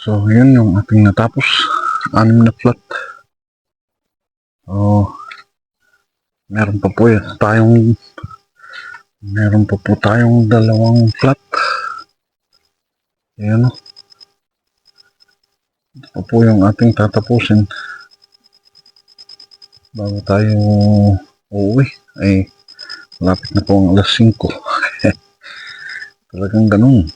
So, yun yung ating natapos. 6 na flat. Oh, meron pa po tayong 2 flat. Ayan o. Ito pa po yung ating tatapusin bago tayo uuwi. Ay, malapit na po ang alas 5. Talagang ganun.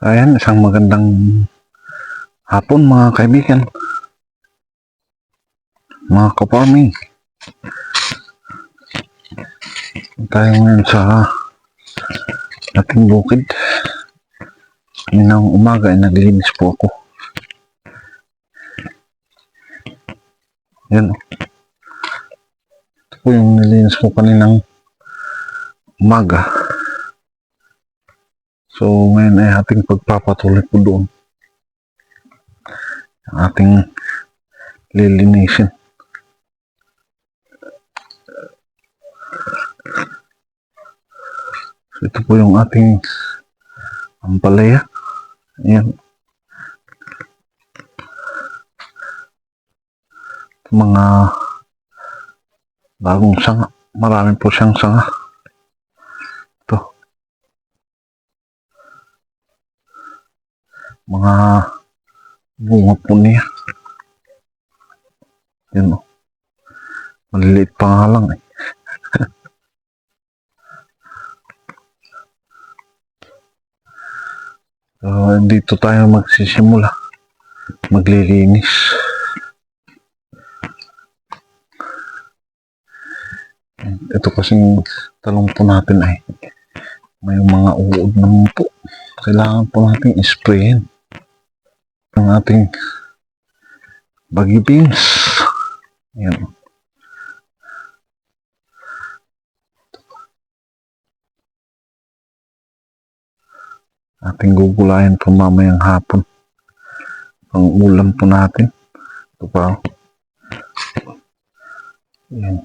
Ayan, isang magandang hapon mga kaibigan, mga ka-farming. Tayo ngayon sa ating bukid. Kaninang umaga ay naglilinis po ako. Yan. Ito po yung nilinis ko kaninang umaga. So ngayon ay ating pagpapatuloy po doon. Ang ating lilinisin. So ito po yung ating ampalaya. Ayan. Mga bagong sanga. Marami po siyang sanga. Ito. Mga bunga po niya. Yan o. Maliliit pa nga lang eh. So, dito tayo magsisimula. Maglilinis. Ito kasing talong po natin ay may mga uod naman po. Kailangan po natin isprayin ang ating baggy beans. Yan. Ating gugulayan po mamayang hapon. Ang ulam po natin. Ito pa. Yan.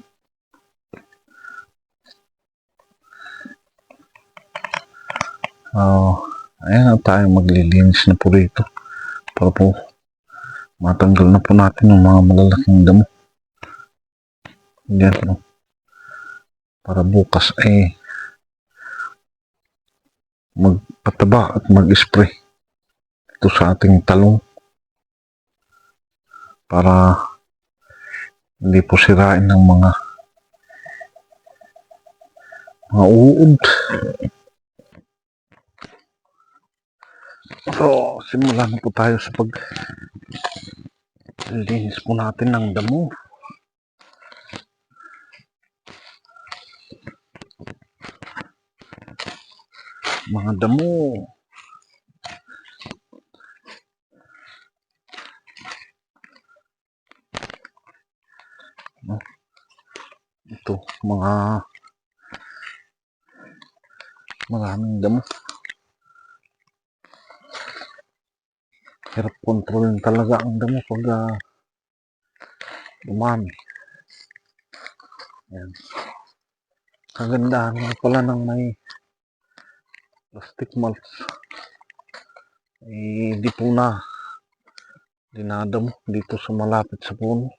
Ayan na tayo, maglilinis na po rito. Para po matanggal na po natin yung mga malalaking damo. Yan po. Para bukas ay magpataba at mag-spray ito sa ating talong para hindi po sirain ng mga uod. So, simulan na po tayo sa paglinis po natin ng damo. Mga damo. Ito, mga maraming damo. Hirap kontrolin talaga ang damo pag dumami. Yan. Kagandahan nga pala ng may plastic mulch. Di po na dinadamo dito sa malapit sa puno.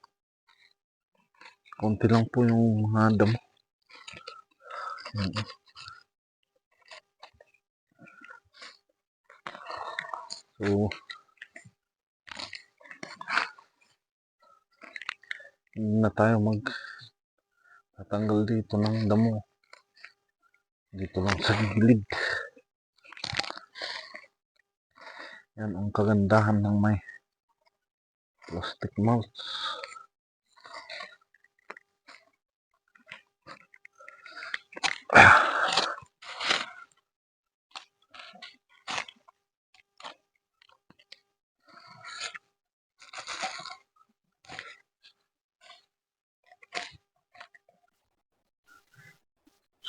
Konti lang po yung mga damo. So, hindi na tayo tatanggal dito ng damo. Dito lang sa gilid. Yan ang kagandahan ng may plastic mulch.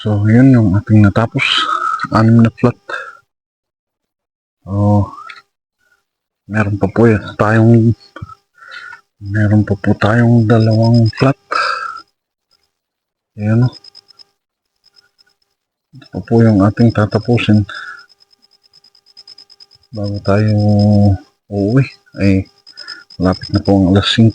So, yun yung ating natapos. 6 na flat. Meron pa po tayong 2 flat. Ayan o. Ito po yung ating tatapusin bago tayo uuwi. Ay malapit na po ang alas 5.